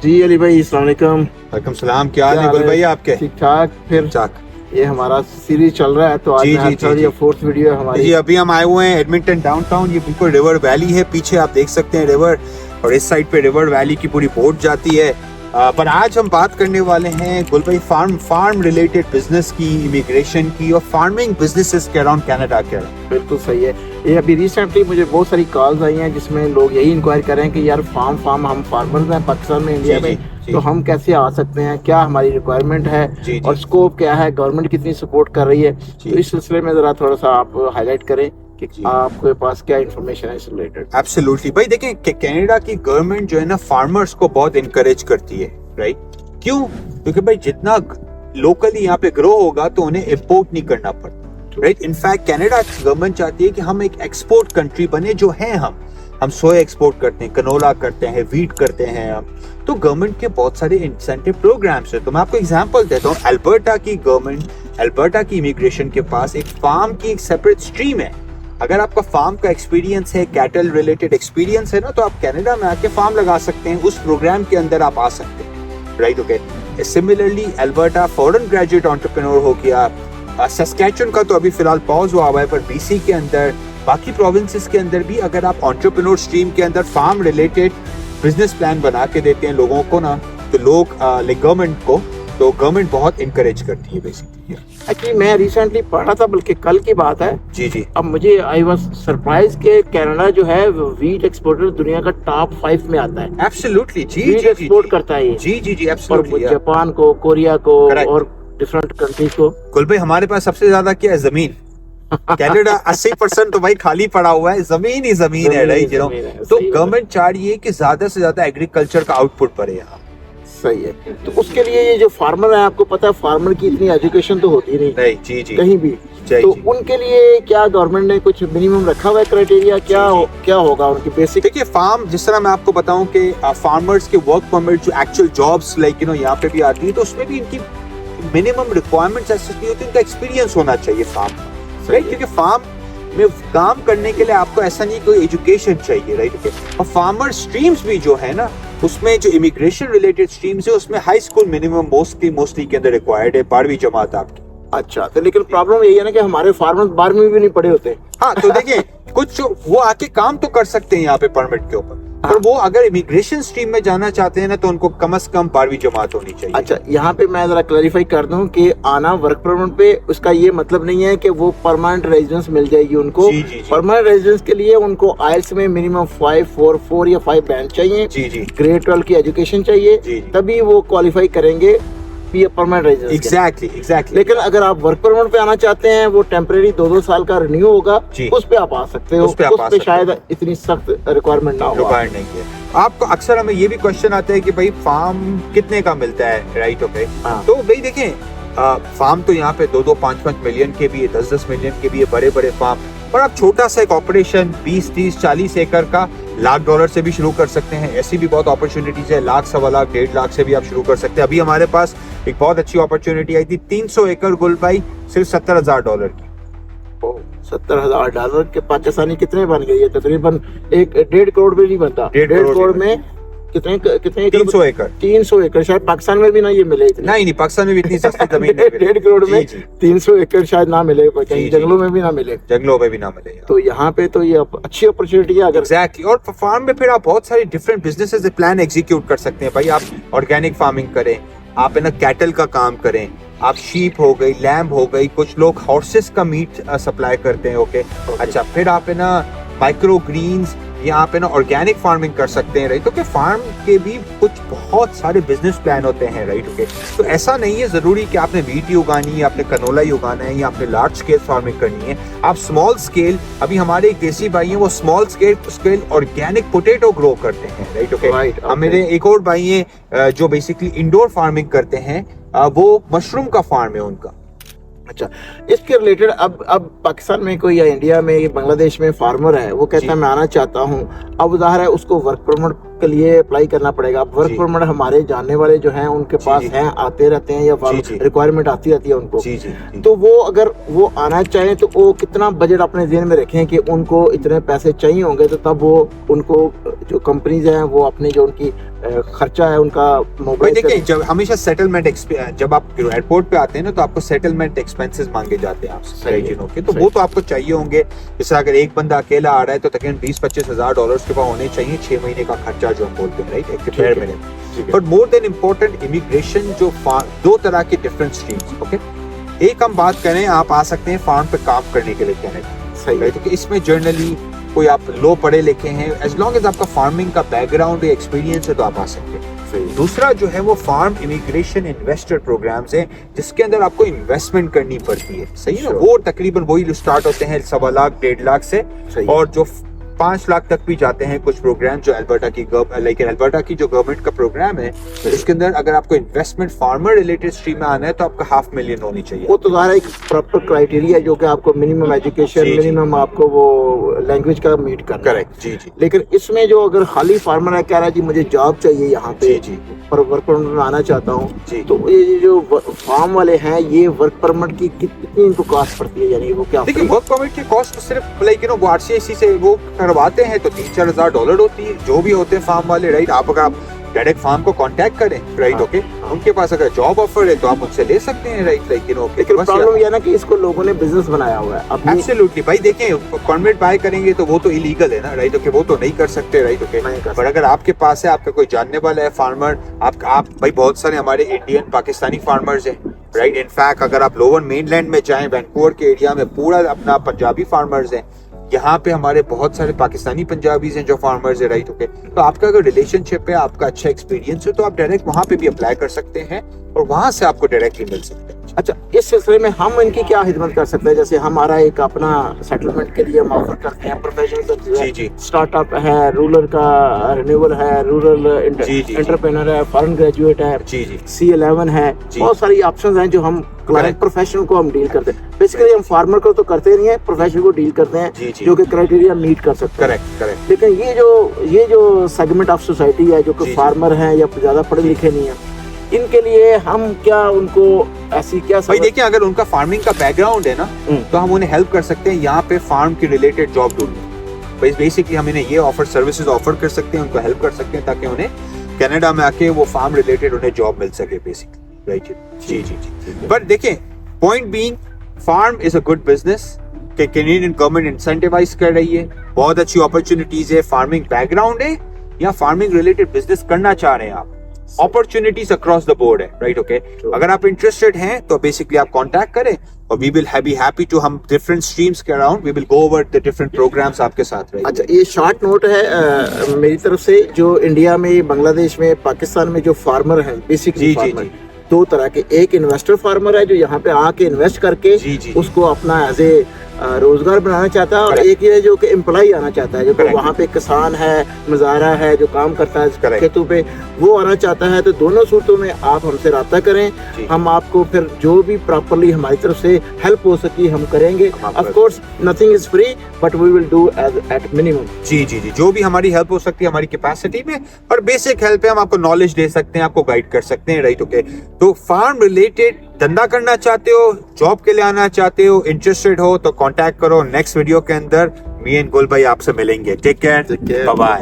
जी अली भाई, अस्सलाम वालेकुम। वालेकुम सलाम। क्या हाल है गुल भाई आपके? ठीक ठाक। फिर ये हमारा सीरीज चल रहा है, तो आज ये फोर्थ वीडियो है हमारी। जी अभी हम आए हुए हैं एडमिंटन डाउनटाउन। ये बिल्कुल रिवर वैली है, पीछे आप देख सकते हैं रिवर, और इस साइड पे रिवर वैली की पूरी बोट जाती है। पर आज हम बात करने वाले हैं गुल भाई फार्म रिलेटेड बिजनेस की, इमिग्रेशन की और फार्मिंग बिजनेसेस के अराउंड कनाडा के। बिल्कुल सही है। ये अभी रिसेंटली मुझे बहुत सारी कॉल्स आई हैं जिसमें लोग यही इंक्वायर कर रहे हैं कि यार फार्म हम फार्मर्स हैं पाकिस्तान में, इंडिया में, तो हम कैसे आ सकते हैं, क्या हमारी रिक्वायरमेंट है और स्कोप क्या है, गवर्नमेंट कितनी सपोर्ट कर रही है। तो इस सिलसिले में जरा थोड़ा सा आप हाईलाइट करें कि आपके पास क्या इन्फॉर्मेशन है इस रिलेटेड। एब्सोल्युटली भाई, देखें कि कनाडा की गवर्नमेंट जो है ना फार्मर्स को बहुत इनकरेज करती है, राइट? क्यों? क्योंकि भाई जितना लोकली यहाँ पे ग्रो होगा तो उन्हें इम्पोर्ट नहीं करना पड़ता, राइट? इनफैक्ट कनाडा गवर्नमेंट चाहती है कि हम एक एक्सपोर्ट कंट्री बने, जो है हम सोया एक्सपोर्ट करते हैं, कनोला करते हैं, वीट करते हैं हम। तो गवर्नमेंट के बहुत सारे इंसेंटिव प्रोग्राम्स है। तो मैं आपको एग्जांपल देता हूँ। अल्बर्टा की गवर्नमेंट, अल्बर्टा की इमिग्रेशन के पास एक फार्म की एक सेपरेट स्ट्रीम है। अगर आपका फार्म का एक्सपीरियंस है, कैटल रिलेटेड एक्सपीरियंस है ना, तो आप कनाडा में आके फार्म लगा सकते हैं। उस प्रोग्राम के अंदर आप आ सकते हैं, right? Okay. Similarly Alberta foreign graduate entrepreneur हो गया। सस्कैचुअन का तो अभी फिलहाल पॉज हुआ है, पर बीसी के अंदर, बाकी प्रोविंसेस के अंदर भी अगर आप एंटरप्रेन्योर स्ट्रीम के अंदर फार्म रिलेटेड बिजनेस प्लान बना के देते हैं लोगों को ना, तो लोग गवर्नमेंट को, तो गवर्नमेंट बहुत इनकरेज करती है बेसिकली। एक्चुअली मैं रिसेंटली पढ़ा था, बल्कि कल की बात है। जी। अब मुझे आई वाज सरप्राइज के कनाडा जो है विट एक्सपोर्टर दुनिया का टॉप 5 में आता है। एब्सोल्युटली जी। विट एक्सपोर्ट करता है ये। जी एब्सोल्युटली। जापान को, कोरिया को और डिफरेंट कंट्रीज को। कुल भाई हमारे पास सबसे ज्यादा क्या है? जमीन। कनाडा 80% तो भाई खाली पड़ा हुआ है, जमीन ही जमीन है, राइट? यू नो, तो गवर्नमेंट चाह रही है कि ज्यादा से ज्यादा एग्रीकल्चर का आउटपुट बढ़े यहाँ। सही है। तो उसके लिए ये जो फार्मर है, आपको पता है फार्मर की इतनी एजुकेशन तो होती नहीं। जी कहीं भी। तो उनके लिए क्या गवर्नमेंट ने कुछ मिनिमम रखा हुआ है क्राइटेरिया? क्या होगा उनकी बेसिक? देखिए फार्म, जिस तरह मैं आपको बताऊं कि फार्मर्स के वर्क परमिट जो actual jobs like you know यहाँ पे भी आती है, तो उसमें भी इनकी मिनिमम रिक्वायरमेंट्स ऐसी नहीं होती, इनका एक्सपीरियंस होना चाहिए फार्म, राइट? क्योंकि फार्म में काम करने के लिए आपको ऐसा नहीं कोई एजुकेशन चाहिए, राइट? और फार्मर स्ट्रीम्स भी जो है ना, उसमें जो इमिग्रेशन रिलेटेड स्ट्रीम्स है उसमें हाई स्कूल मिनिमम मोस्टली के अंदर रिक्वायर्ड है, 12वीं जमात आपकी। अच्छा, तो लेकिन प्रॉब्लम यही है ना कि हमारे फार्मर्स 12वीं भी नहीं पढ़े होते। हाँ, तो देखिए कुछ वो आके काम तो कर सकते हैं यहाँ पे परमिट के ऊपर, पर वो अगर इमिग्रेशन स्ट्रीम में जाना चाहते हैं ना, तो उनको कम से कम 12वीं जमात होनी चाहिए। अच्छा, यहाँ पे मैं जरा क्लैरिफाई कर दूं कि आना वर्क परमिट पे, उसका ये मतलब नहीं है कि वो परमानेंट रेजिडेंस मिल जाएगी उनको। परमानेंट रेजिडेंस के लिए उनको आइल्स में मिनिमम 4 या 5 बैंड चाहिए। ग्रेड 12 की एजुकेशन चाहिए, तभी वो क्वालिफाई करेंगे परमानेंट रेजिडेंस। एग्जैक्टली। लेकिन अगर आप वर्क परमिट पे आना चाहते हैं, वो टेम्परेरी 2-2 साल का रिन्यू होगा, उस पे आप आ सकते हो। उस पे शायद इतनी सख्त रिक्वायरमेंट ना हो। नहीं है। आपको अक्सर हमें ये भी क्वेश्चन आता है कि भाई फार्म कितने का मिलता है, राइट? ओके। तो भाई देखें, फार्म तो यहाँ पे 2-2, 5-5 मिलियन के भी है, 10-10 मिलियन के भी है, बड़े फार्म। और आप छोटा सा एक ऑपरेशन 20, 30, 40 एकड़ का $1,00,000 से भी शुरू कर सकते हैं। ऐसी भी बहुत अपॉर्चुनिटीज है, 1,00,000, 1,25,000, 1.5 से भी आप शुरू कर सकते हैं। अभी हमारे पास एक बहुत अच्छी अपॉर्चुनिटी आई थी, 300 एकड़ गुल भाई, सिर्फ $70,000 की। $70,000 के पाकिस्तानी कितने बन गई है? तकरीबन 1.5 करोड़ भी नहीं बनता। 1.5 करोड़ में कितने 300 एकड़। 300 एकड़ शायद पाकिस्तान में भी ना ये मिले इतने। नहीं, पाकिस्तान में भी इतनी सस्ती जमीन नहीं। 1.5 करोड़ में 300 एकड़ शायद ना मिले, कहीं जंगलों में भी ना मिले। तो यहाँ पे तो ये अच्छी अपॉर्चुनिटी है अगर। एग्जैक्टली। और फार्म में फिर आप बहुत सारे डिफरेंट बिजनेसेस प्लान एग्जीक्यूट कर सकते हैं भाई। आप ऑर्गेनिक फार्मिंग करें, आप है ना कैटल का काम करें, आप शीप हो गई, लैम्ब हो गई, कुछ लोग हॉर्सेस का मीट सप्लाई करते हैं। ओके। अच्छा, फिर आप है ना माइक्रो ग्रीन्स या आप है ना ऑर्गेनिक फार्मिंग कर सकते हैं, राइट? ओके। फार्म के भी कुछ बहुत सारे बिजनेस प्लान होते हैं, राइट? ओके। तो ऐसा नहीं है जरूरी कि आपने वीट ही उगानी है, आपने कनोला ही उगाना है, या आपने लार्ज स्केल फार्मिंग करनी है। आप स्मॉल स्केल, अभी हमारे एक देसी भाई हैं, वो small scale organic potato grow करते हैं, राइट? ओके। अब मेरे एक और भाई हैं जो बेसिकली इंडोर फार्मिंग करते हैं, वो मशरूम का फार्म है उनका। अच्छा, इसके रिलेटेड अब पाकिस्तान में कोई या इंडिया में, बांग्लादेश में फार्मर है, वो कहता है मैं आना चाहता हूँ। अब ज़ाहिर है उसको वर्क परमिट के लिए अप्लाई करना पड़ेगा। अब वर्क परमिट हमारे जानने वाले जो हैं उनके पास हैं, आते रहते हैं, या रिक्वायरमेंट आती रहती है उनको। तो वो अगर वो आना चाहें तो वो कितना बजट अपने ज़हन में रखें कि उनको इतने पैसे चाहिए होंगे, तो तब वो उनको जो कंपनीज हैं वो अपने जो उनकी खर्चा है उनका भाई मोबाइल देखिए, जब हमेशा सेटलमेंट जब आप एयरपोर्ट पे आते हैं ना, तो आपको सेटलमेंट एक्सपेंसेस मांगे जाते हैं आपसे सही है, जिनों के, तो सही। वो तो आपको चाहिए होंगे। जैसे अगर एक बंदा अकेला आ रहा है तो तकरीबन 20-25 हज़ार डॉलर्स के पास होने चाहिए 6 महीने का खर्चा, जो हम बोलते हैं, राइट, एक ठीक है, bare minimum. But more than important, immigration जो दो तरह के डिफरेंट स्ट्रीम्स, ओके। एक हम बात करें, आप आ सकते हैं फार्म पे काम करने के लिए कनाडा, सही है, तो इसमें जर्नली कोई आप लो पढ़े लिखे हैं, एज लॉन्ग एज आपका फार्मिंग का बैकग्राउंड या एक्सपीरियंस है तो आप आ सकते हैं। सही। दूसरा जो है वो फार्म इमिग्रेशन इन्वेस्टर प्रोग्राम्स है, जिसके अंदर आपको इन्वेस्टमेंट करनी पड़ती है, सही है ना। Sure. वो तकरीबन वही स्टार्ट होते हैं 1.25 लाख 1.5 लाख से, सही। और जो 5 लाख तक भी जाते हैं कुछ प्रोग्राम जो अल्बर्टा की अल्बर्टा की जो गवर्नमेंट का प्रोग्राम है, तो इसके अंदर अगर आपको इन्वेस्टमेंट फार्मर रिलेटेड स्ट्रीम में आना है तो आपका $500,000 होनी चाहिए। वो तो ज़ाहिर है एक प्रॉपर क्राइटेरिया है जो कि आपको मिनिमम एजुकेशन, जी, जी। मिनिमम आपको वो लैंग्वेज का मीट करना है। करेक्ट, जी जी लेकिन इसमें जो अगर खाली फार्मर है कह रहा है जी मुझे जॉब चाहिए यहाँ पे, जी जी पर वर्क परमिट में आना चाहता हूँ, जी। तो ये जो फार्म वाले हैं ये वर्क परमिट की कितनी इनको कॉस्ट पड़ती है, यानी वो क्या देखिए, वर्क परमिट की कॉस्ट सिर्फ वो आरसीआईसी से वो करवाते हैं तो $3-4 हज़ार डॉलर होती है, जो भी होते हैं फार्म वाले, राइट। आप अगर आप डायरेक्ट फार्म को कांटेक्ट करें, राइट, हाँ, ओके, हाँ। उनके पास अगर जॉब ऑफर है तो आप उनसे ले सकते हैं, राइट, लेकिन प्रॉब्लम यह ना कि इसको लोगों ने बिजनेस बनाया हुआ है अपनी। एब्सोल्युटली भाई, देखें, परमिट बाय करेंगे तो वो तो इलीगल है ना, राइट, ओके, वो तो नहीं कर सकते, राइट, ओके। नहीं कर पर अगर आपके पास है, आपका कोई जानने वाला है फार्मर, आप भाई, बहुत सारे हमारे इंडियन पाकिस्तानी फार्मर्स हैं, राइट। इनफैक्ट अगर आप लोअर मेनलैंड में जाएं, वैंकूवर के एरिया में पूरा अपना पंजाबी फार्मर्स हैं, यहाँ पे हमारे बहुत सारे पाकिस्तानी पंजाबीज हैं जो फार्मर्स है, राइट, ओके। तो आपका अगर रिलेशनशिप है, आपका अच्छा एक्सपीरियंस है, तो आप डायरेक्ट वहाँ पे भी अप्लाई कर सकते हैं और वहाँ से आपको डायरेक्टली मिल सकते हैं। अच्छा, इस सिलसिले में हम इनकी क्या खिदमत कर सकते हैं? जैसे हमारा एक अपना सेटलमेंट के लिए हम ऑफर करते हैं, प्रोफेशनल जी जी स्टार्टअप है, रूरल का रिन्यूअल है, रूरल जी, जी। एंटरप्रेन्योर है, फॉरेन ग्रेजुएट है, जी जी C11 है, जी। बहुत सारी ऑप्शंस हैं जो हम क्लाइंट Correct. प्रोफेशनल को हम डील करते हैं। बेसिकली हम फार्मर को तो करते नहीं है, प्रोफेशनल को डील करते हैं, जी, जी। जो कि क्राइटेरिया मीट कर सकते हैं। करेक्ट करेक्ट लेकिन ये जो सेगमेंट ऑफ सोसाइटी है जो जी, कि जी। फार्मर हैं या ज्यादा पढ़े लिखे नहीं है, इनके लिए हम क्या उनको ऐसी क्या भाई देखिए, अगर उनका फार्मिंग का बैकग्राउंड है ना, तो हम उन्हें हेल्प कर सकते हैं यहाँ पे फार्म की रिलेटेड जॉब ढूंढने। बेसिकली हम इन्हें ये ऑफर सर्विसेज ऑफर कर सकते हैं, उनको हेल्प कर सकते हैं ताकि उन्हें कनाडा में आके वो फार्म रिलेटेड उन्हें जॉब मिल सके, बेसिकली, राइट। जी जी जी। बट देखें, point being, farm is a good business कि कैनेडियन गवर्नमेंट इंसेंटिवाइज कर रही है, बहुत अच्छी अपॉर्चुनिटीज है। फार्मिंग बैकग्राउंड है या फार्मिंग रिलेटेड बिजनेस करना चाह रहे हैं आप, अपॉर्चुनिटीज अक्रॉस द बोर्ड है, राइट, ओके। अगर आप इंटरेस्टेड हैं तो बेसिकली आप कांटेक्ट करें और we will be happy to, हम डिफरेंट स्ट्रीम्स के around we will go over the different programmes आपके साथ, राइट। अच्छा, ये शॉर्ट नोट है मेरी तरफ से, जो इंडिया में, बांग्लादेश में, पाकिस्तान में जो फार्मर हैं, बेसिकली जी, जी, फार्मर जी। दो तरह के, एक इन्वेस्टर फार्मर है जो यहाँ पे आके इन्वेस्ट करके जी, जी, उसको अपना एज ए रोजगार बनाना चाहता है, और Correct. एक ये जो कि एम्प्लॉय आना चाहता है, जो कि Correct. वहाँ पे किसान है, मज़ारा है जो काम करता है Correct. खेतों पे, वो आना चाहता है। तो दोनों सूरतों में आप हमसे रब्ता करें, जी। हम आपको फिर जो भी प्रॉपरली हमारी तरफ से हेल्प हो सकी हम करेंगे। हम of course nothing is free, but we will do at minimum. जी जी जी, जो भी हमारी हेल्प हो सकती है हमारी कैपेसिटी में, और बेसिक हेल्प है, हम आपको नॉलेज दे सकते हैं, आपको गाइड कर सकते हैं, राइट, ओके। तो फार्म रिलेटेड धंधा करना चाहते हो, जॉब के लिए आना चाहते हो, इंटरेस्टेड हो तो कांटेक्ट करो। नेक्स्ट वीडियो के अंदर मी एंड गोल भाई आपसे मिलेंगे। Take care, bye bye.